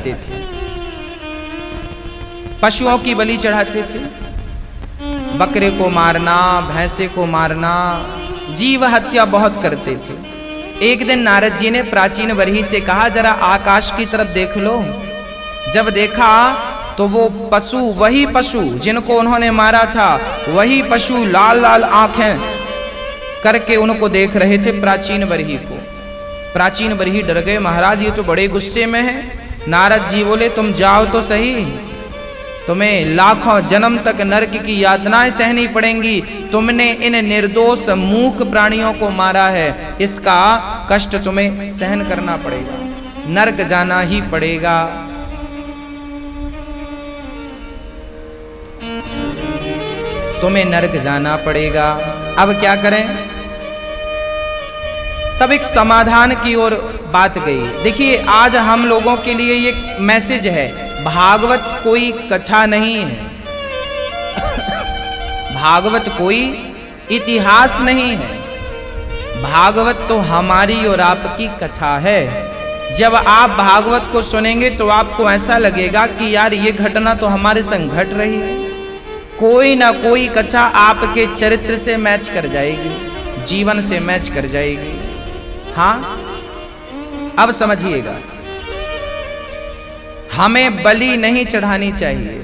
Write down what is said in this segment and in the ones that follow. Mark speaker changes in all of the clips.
Speaker 1: करते थे, पशुओं की बलि चढ़ाते थे, बकरे को मारना, भैंसे को मारना, जीव हत्या बहुत करते थे। एक दिन नारद जी ने प्राचीन बरही से कहा, जरा आकाश की तरफ देख लो। जब देखा तो वो पशु, वही पशु जिनको उन्होंने मारा था, वही पशु लाल लाल आंखें करके उनको देख रहे थे प्राचीन बरही को। प्राचीन बरही डर गए, महाराज ये तो बड़े गुस्से में है। नारद जी बोले, तुम जाओ तो सही, तुम्हें लाखों जन्म तक नरक की यातनाएं सहनी पड़ेंगी। तुमने इन निर्दोष मूक प्राणियों को मारा है, इसका कष्ट तुम्हें सहन करना पड़ेगा, नरक जाना ही पड़ेगा। तुम्हें नरक जाना पड़ेगा। अब क्या करें? तब एक समाधान की ओर बात गई। देखिए, आज हम लोगों के लिए ये मैसेज है, भागवत कोई कथा नहीं है, भागवत कोई इतिहास नहीं है, भागवत तो हमारी और आपकी कथा है। जब आप भागवत को सुनेंगे तो आपको ऐसा लगेगा कि यार ये घटना तो हमारे संग घट रही है। कोई ना कोई कथा आपके चरित्र से मैच कर जाएगी, जीवन से मैच कर जाएगी। हाँ, अब समझिएगा, हमें बलि नहीं चढ़ानी चाहिए,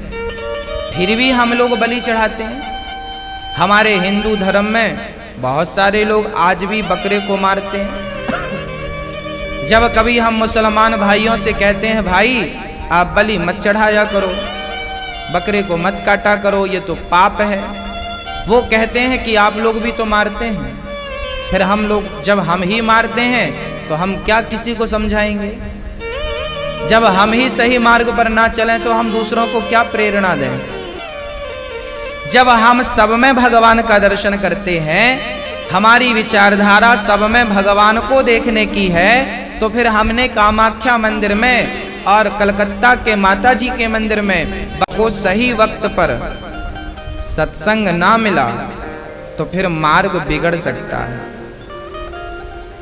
Speaker 1: फिर भी हम लोग बलि चढ़ाते हैं। हमारे हिंदू धर्म में बहुत सारे लोग आज भी बकरे को मारते हैं। जब कभी हम मुसलमान भाइयों से कहते हैं, भाई आप बलि मत चढ़ाया करो, बकरे को मत काटा करो, ये तो पाप है, वो कहते हैं कि आप लोग भी तो मारते हैं। फिर हम लोग, जब हम ही मारते हैं तो हम क्या किसी को समझाएंगे? जब हम ही सही मार्ग पर ना चलें तो हम दूसरों को क्या प्रेरणा दें? जब हम सब में भगवान का दर्शन करते हैं, हमारी विचारधारा सब में भगवान को देखने की है, तो फिर हमने कामाख्या मंदिर में और कलकत्ता के माता जी के मंदिर में को सही वक्त पर सत्संग ना मिला तो फिर मार्ग बिगड़ सकता है।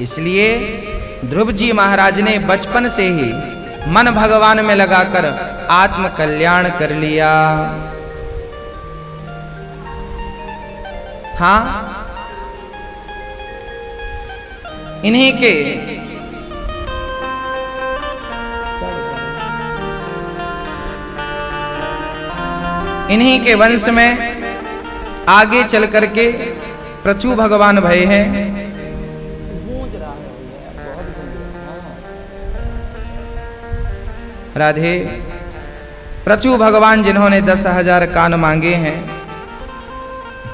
Speaker 1: इसलिए ध्रुव जी महाराज ने बचपन से ही मन भगवान में लगाकर आत्म कल्याण कर लिया। हाँ, इन्हीं के वंश में आगे चल करके पृथु भगवान भय हैं। राधे, पृथु भगवान जिन्होंने 10,000 कान मांगे हैं,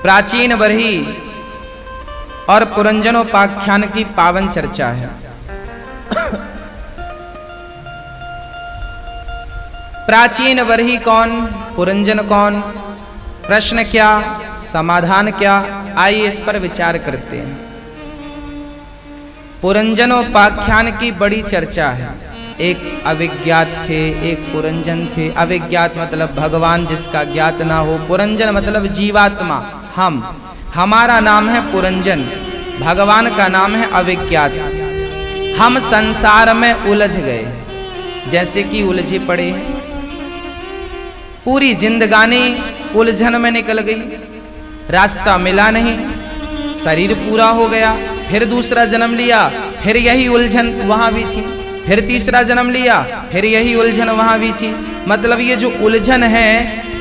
Speaker 1: प्राचीन बरही और पुरंजनोपाख्यान की पावन चर्चा है। प्राचीन बरही कौन, पुरंजन कौन, प्रश्न क्या, समाधान क्या? आइए इस पर विचार करते हैं। पुरंजनोपाख्यान की बड़ी चर्चा है। एक अविज्ञात थे, एक पुरंजन थे। अविज्ञात मतलब भगवान जिसका ज्ञात ना हो, पुरंजन मतलब जीवात्मा, हमारा नाम है पुरंजन, भगवान का नाम है अविज्ञात। हम संसार में उलझ गए, जैसे कि उलझे पड़े हैं, पूरी जिंदगानी उलझन में निकल गई, रास्ता मिला नहीं, शरीर पूरा हो गया, फिर दूसरा जन्म लिया, फिर यही उलझन वहां भी थी, फिर तीसरा जन्म लिया, फिर यही उलझन वहां भी थी। मतलब ये जो उलझन है,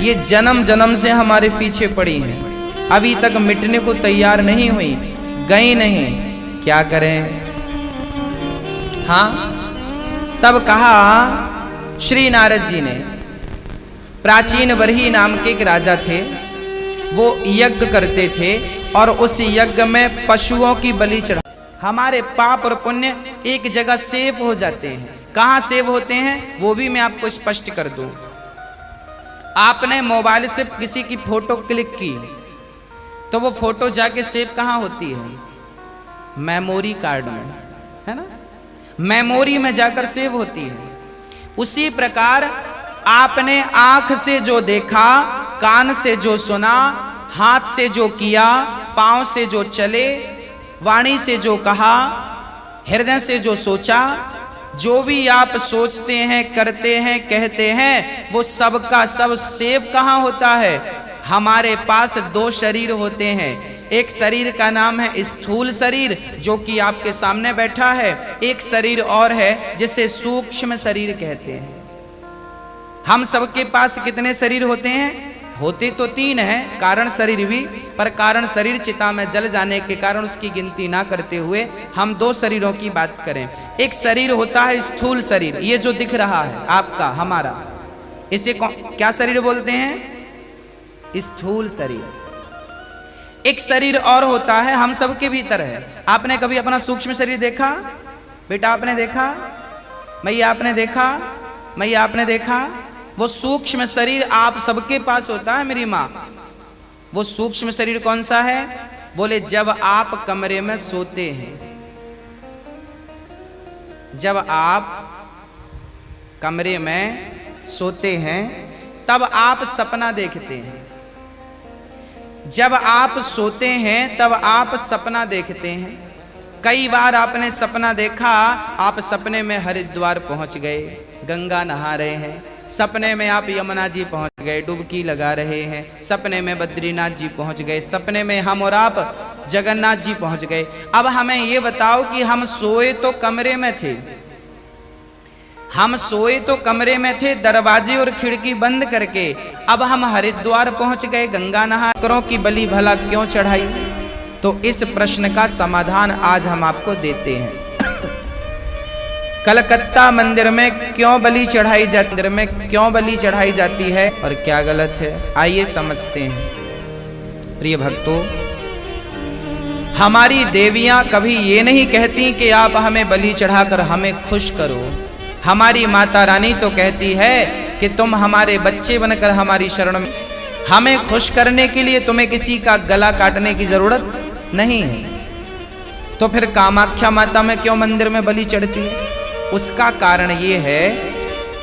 Speaker 1: ये जन्म जन्म से हमारे पीछे पड़ी है, अभी तक मिटने को तैयार नहीं हुई, गई नहीं। क्या करें? हाँ, तब कहा श्री नारद जी ने, प्राचीन बरही नाम के एक राजा थे, वो यज्ञ करते थे और उस यज्ञ में पशुओं की बलि चढ़ा। हमारे पाप और पुण्य एक जगह सेव हो जाते हैं। कहाँ सेव होते हैं वो भी मैं आपको स्पष्ट कर दूं। आपने मोबाइल से किसी की फोटो क्लिक की तो वो फोटो जाके सेव कहाँ होती है? मेमोरी कार्ड में, है ना? मेमोरी में जाकर सेव होती है। उसी प्रकार आपने आंख से जो देखा, कान से जो सुना, हाथ से जो किया, पांव से जो चले, वाणी से जो कहा, हृदय से जो सोचा, जो भी आप सोचते हैं, करते हैं, कहते हैं, वो सब का सब सेव कहाँ होता है? हमारे पास दो शरीर होते हैं। एक शरीर का नाम है स्थूल शरीर, जो कि आपके सामने बैठा है। एक शरीर और है जिसे सूक्ष्म शरीर कहते हैं। हम सबके पास कितने शरीर होते हैं? होते तो तीन हैं, कारण शरीर भी, पर कारण शरीर चिता में जल जाने के कारण उसकी गिनती ना करते हुए हम दो शरीरों की बात करें। एक शरीर होता है स्थूल शरीर, ये जो दिख रहा है आपका, हमारा, इसे क्या शरीर बोलते हैं? स्थूल शरीर। एक शरीर और होता है हम सबके भीतर है। आपने कभी अपना सूक्ष्म शरीर देखा? बेटा आपने देखा? मैया आपने देखा? मैया आपने देखा? वो सूक्ष्म शरीर आप सबके पास होता है मेरी माँ। वो सूक्ष्म शरीर कौन सा है? बोले जब आप कमरे में सोते हैं, जब आप कमरे में सोते हैं तब आप सपना देखते हैं। जब आप सोते हैं तब आप सपना देखते हैं। कई बार आपने सपना देखा, आप सपने में हरिद्वार पहुंच गए, गंगा नहा रहे हैं। सपने में आप यमुना जी पहुंच गए, डुबकी लगा रहे हैं। सपने में बद्रीनाथ जी पहुंच गए। सपने में हम और आप जगन्नाथ जी पहुंच गए। अब हमें ये बताओ कि हम सोए तो कमरे में थे, हम सोए तो कमरे में थे दरवाजे और खिड़की बंद करके। अब हम हरिद्वार पहुंच गए, गंगा नहा करों की बलि भला क्यों चढ़ाई? तो इस प्रश्न का समाधान आज हम आपको देते हैं। कलकत्ता मंदिर में क्यों बलि चढ़ाई जाती, मंदिर में क्यों बलि चढ़ाई जाती है और क्या गलत है, आइए समझते हैं। प्रिय भक्तों, हमारी देवियां कभी ये नहीं कहती कि आप हमें बलि चढ़ाकर हमें खुश करो। हमारी माता रानी तो कहती है कि तुम हमारे बच्चे बनकर हमारी शरण में, हमें खुश करने के लिए तुम्हें किसी का गला काटने की जरूरत नहीं है। तो फिर कामाख्या माता में क्यों मंदिर में बलि चढ़ती है? उसका कारण ये है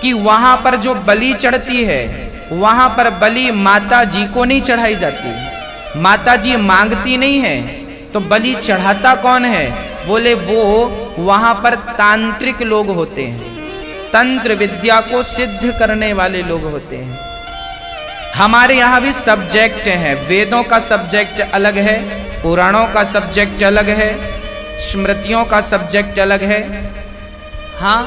Speaker 1: कि वहां पर जो बलि चढ़ती है, वहां पर बलि माता जी को नहीं चढ़ाई जाती। माता जी मांगती नहीं है, तो बलि चढ़ाता कौन है? बोले वो वहां पर तांत्रिक लोग होते हैं, तंत्र विद्या को सिद्ध करने वाले लोग होते हैं। हमारे यहाँ भी सब्जेक्ट हैं, वेदों का सब्जेक्ट अलग है, पुराणों का सब्जेक्ट अलग है, स्मृतियों का सब्जेक्ट अलग है। हाँ,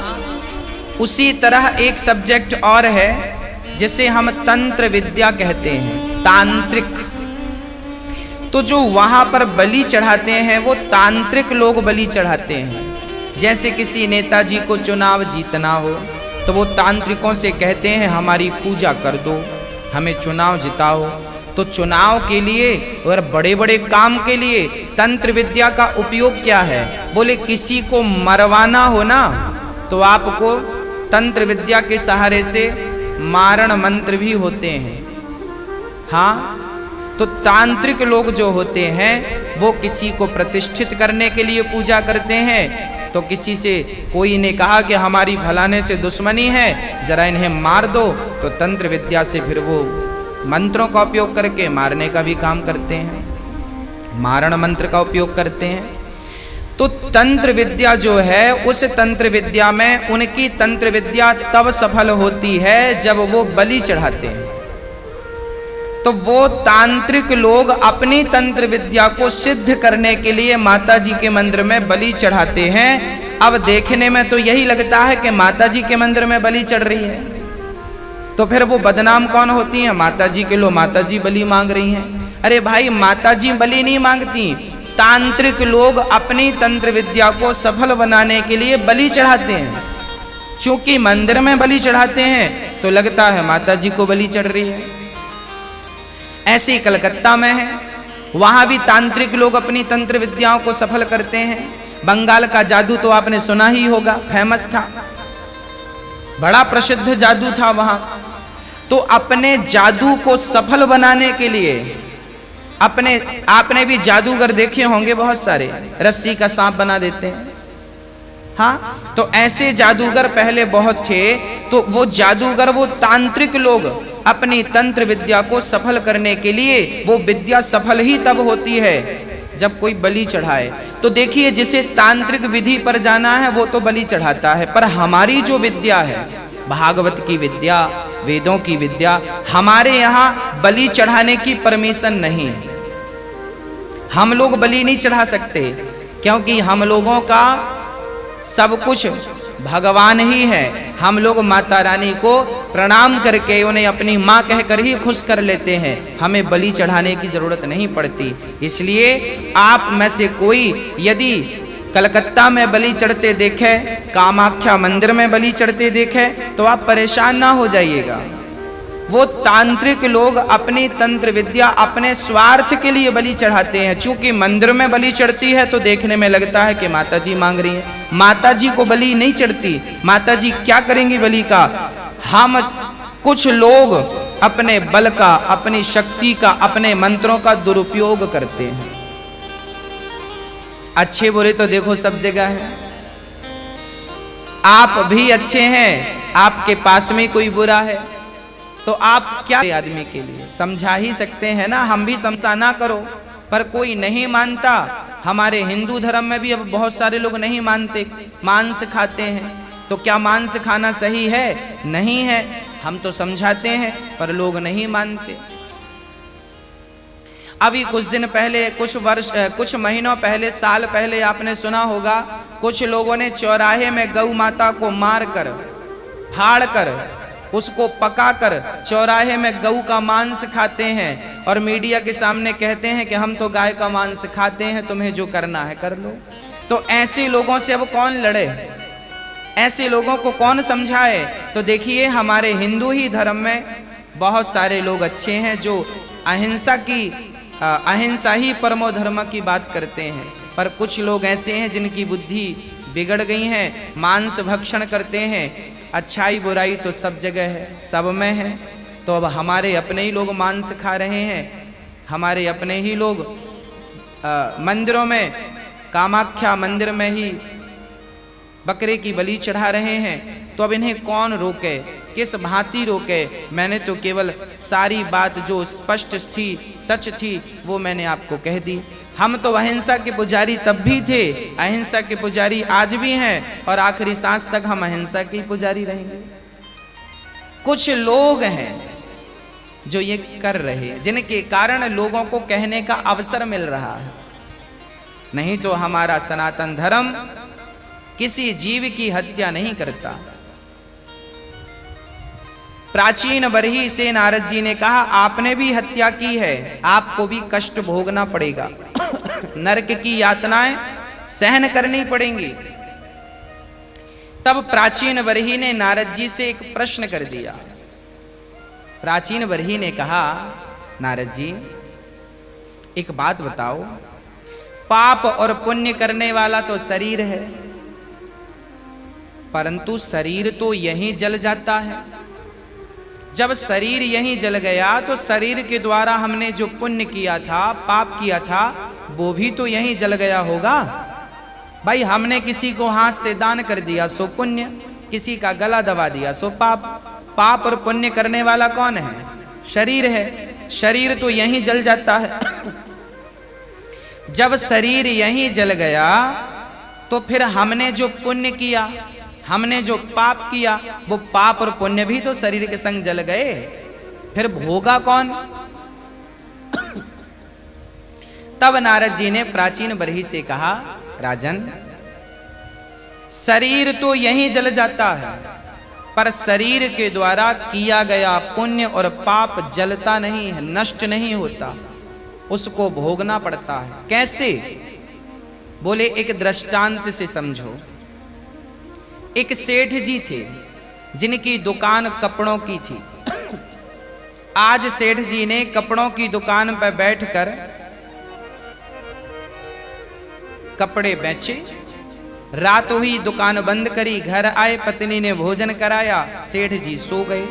Speaker 1: उसी तरह एक सब्जेक्ट और है जिसे हम तंत्र विद्या कहते हैं, तांत्रिक। तो जो वहां पर बलि चढ़ाते हैं वो तांत्रिक लोग बलि चढ़ाते हैं। जैसे किसी नेताजी को चुनाव जीतना हो तो वो तांत्रिकों से कहते हैं हमारी पूजा कर दो, हमें चुनाव जिताओ। तो चुनाव के लिए और बड़े बड़े काम के लिए तंत्र विद्या का उपयोग क्या है? बोले किसी को मरवाना हो ना, तो आपको तंत्र विद्या के सहारे से मारण मंत्र भी होते हैं। हाँ, तो तांत्रिक लोग जो होते हैं वो किसी को प्रतिष्ठित करने के लिए पूजा करते हैं। तो किसी से कोई ने कहा कि हमारी फलाने से दुश्मनी है, जरा इन्हें मार दो, तो तंत्र विद्या से फिर वो मंत्रों का उपयोग करके मारने का भी काम करते हैं, मारण मंत्र का उपयोग करते हैं। तो तंत्र विद्या जो है, उस तंत्र विद्या में उनकी तंत्र विद्या तब सफल होती है जब वो बलि चढ़ाते हैं। तो वो तांत्रिक लोग अपनी तंत्र विद्या को सिद्ध करने के लिए माता जी के मंदिर में बलि चढ़ाते हैं। अब देखने में तो यही लगता है कि माता जी के मंदिर में बलि चढ़ रही है, तो फिर वो बदनाम कौन होती हैं? माता जी के लोग, माता जी बलि मांग रही हैं। अरे भाई, माता जी बलि नहीं मांगती, तांत्रिक लोग अपनी तंत्र विद्या को सफल बनाने के लिए बलि चढ़ाते हैं। क्योंकि मंदिर में बलि चढ़ाते हैं तो लगता है माता जी को बलि चढ़ रही है। ऐसे ही कलकत्ता में है, वहां भी तांत्रिक लोग अपनी तंत्र विद्याओं को सफल करते हैं। बंगाल का जादू तो आपने सुना ही होगा, फेमस था, बड़ा प्रसिद्ध जादू था वहां। तो अपने जादू को सफल बनाने के लिए आपने भी जादूगर देखे होंगे बहुत सारे, रस्सी का सांप बना देते हैं। हाँ, तो ऐसे जादूगर पहले बहुत थे। तो वो जादूगर, वो तांत्रिक लोग अपनी तंत्र विद्या को सफल करने के लिए, वो विद्या सफल ही तब होती है जब कोई बलि चढ़ाए। तो देखिए जिसे तांत्रिक विधि पर जाना है वो तो बलि चढ़ाता है, पर हमारी जो विद्या है, भागवत की विद्या, वेदों की विद्या, हमारे यहाँ बलि चढ़ाने की परमिशन नहीं है। हम लोग बलि नहीं चढ़ा सकते, क्योंकि हम लोगों का सब कुछ भगवान ही है। हम लोग माता रानी को प्रणाम करके उन्हें अपनी माँ कहकर ही खुश कर लेते हैं, हमें बलि चढ़ाने की जरूरत नहीं पड़ती। इसलिए आप में से कोई यदि कलकत्ता में बलि चढ़ते देखे, कामाख्या मंदिर में बलि चढ़ते देखे, तो आप परेशान ना हो जाइएगा। वो तांत्रिक लोग अपनी तंत्र विद्या अपने स्वार्थ के लिए बलि चढ़ाते हैं। चूंकि मंदिर में बलि चढ़ती है तो देखने में लगता है कि माता जी मांग रही हैं। माता जी को बलि नहीं चढ़ती। माता जी क्या करेंगी बलि का? हम कुछ लोग अपने बल का, अपनी शक्ति का, अपने मंत्रों का दुरुपयोग करते हैं। अच्छे बुरे तो देखो सब जगह है। आप भी अच्छे हैं, आपके पास में कोई बुरा है, तो आप क्या आदमी के लिए समझा ही सकते हैं ना। हम भी समझा ना करो, पर कोई नहीं मानता। हमारे हिंदू धर्म में भी अब बहुत सारे लोग नहीं मानते, मांस खाते हैं। तो क्या मांस खाना सही है? नहीं है। हम तो समझाते हैं पर लोग नहीं मानते। अभी कुछ दिन पहले, कुछ महीनों पहले, साल पहले आपने सुना होगा, कुछ लोगों ने चौराहे में गौ माता को मार कर, फाड़ कर, उसको पकाकर चौराहे में गऊ का मांस खाते हैं और मीडिया के सामने कहते हैं कि हम तो गाय का मांस खाते हैं, तुम्हें जो करना है कर लो। तो ऐसे लोगों से अब कौन लड़े? ऐसे लोगों को कौन समझाए? तो देखिए हमारे हिंदू ही धर्म में बहुत सारे लोग अच्छे हैं जो अहिंसा ही परमो धर्म की बात करते हैं। पर कुछ लोग ऐसे हैं जिनकी बुद्धि बिगड़ गई है, मांस भक्षण करते हैं। अच्छाई बुराई तो सब जगह है, सब में है। तो अब हमारे अपने ही लोग मांस खा रहे हैं, हमारे अपने ही लोग मंदिरों में, कामाख्या मंदिर में ही बकरे की बलि चढ़ा रहे हैं। तो अब इन्हें कौन रोके, किस भांति रोके? मैंने तो केवल सारी बात जो स्पष्ट थी, सच थी, वो मैंने आपको कह दी। हम तो अहिंसा के पुजारी तब भी थे, अहिंसा के पुजारी आज भी हैं, और आखिरी सांस तक हम अहिंसा के पुजारी रहेंगे। कुछ लोग हैं जो ये कर रहे हैं, जिनके कारण लोगों को कहने का अवसर मिल रहा है। नहीं तो हमारा सनातन धर्म किसी जीव की हत्या नहीं करता। प्राचीन बरही से नारद जी ने कहा, आपने भी हत्या की है, आपको भी कष्ट भोगना पड़ेगा, नरक की यातनाएं सहन करनी पड़ेंगी। तब प्राचीन बरही ने नारद जी से एक प्रश्न कर दिया। प्राचीन बरही ने कहा, नारद जी एक बात बताओ, पाप और पुण्य करने वाला तो शरीर है, परंतु शरीर तो यहीं जल जाता है। जब शरीर यहीं जल गया तो शरीर के द्वारा हमने जो पुण्य किया था, पाप किया था, वो भी तो यहीं जल गया होगा। भाई हमने किसी को हाथ से दान कर दिया सो पुण्य, किसी का गला दबा दिया सो पाप। पाप और पुण्य करने वाला कौन है? शरीर है। शरीर तो यहीं जल जाता है। जब शरीर यहीं जल गया तो फिर हमने जो पुण्य किया, हमने जो पाप किया, वो पाप और पुण्य भी तो शरीर के संग जल गए। फिर भोगा कौन? तब नारद जी ने प्राचीन बरही से कहा, राजन शरीर तो यहीं जल जाता है, पर शरीर के द्वारा किया गया पुण्य और पाप जलता नहीं है, नष्ट नहीं होता, उसको भोगना पड़ता है। कैसे? बोले एक दृष्टांत से समझो। एक सेठ जी थे जिनकी दुकान कपड़ों की थी। आज सेठ जी ने कपड़ों की दुकान पर बैठकर कपड़े बेचे, रात हुई दुकान बंद करी, घर आए, पत्नी ने भोजन कराया, सेठ जी सो गए।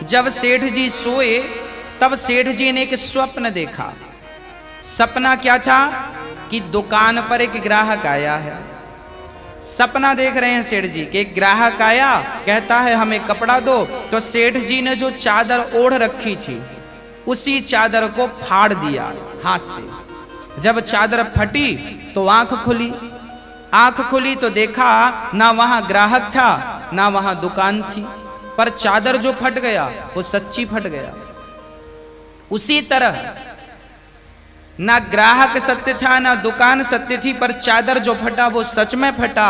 Speaker 1: जब सेठ जी सोए तब सेठ जी ने एक स्वप्न देखा। सपना क्या था? कि दुकान पर एक ग्राहक आया है। सपना देख रहे हैं सेठ जी कि एक ग्राहक आया, कहता है हमें कपड़ा दो। तो सेठ जी ने जो चादर ओढ़ रखी थी उसी चादर को फाड़ दिया हाथ से। जब चादर फटी तो आंख खुली। आंख खुली तो देखा ना वहां ग्राहक था ना वहां दुकान थी, पर चादर जो फट गया वो सच्ची फट गया। उसी तरह ना ग्राहक सत्य था ना दुकान सत्य थी, पर चादर जो फटा वो सच में फटा।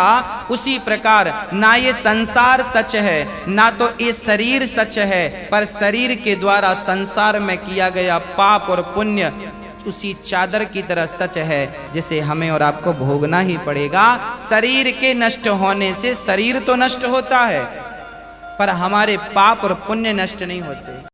Speaker 1: उसी प्रकार ना ये संसार सच है ना तो ये शरीर सच है, पर शरीर के द्वारा संसार में किया गया पाप और पुण्य उसी चादर की तरह सच है, जिसे हमें और आपको भोगना ही पड़ेगा। शरीर के नष्ट होने से शरीर तो नष्ट होता है, पर हमारे पाप और पुण्य नष्ट नहीं होते।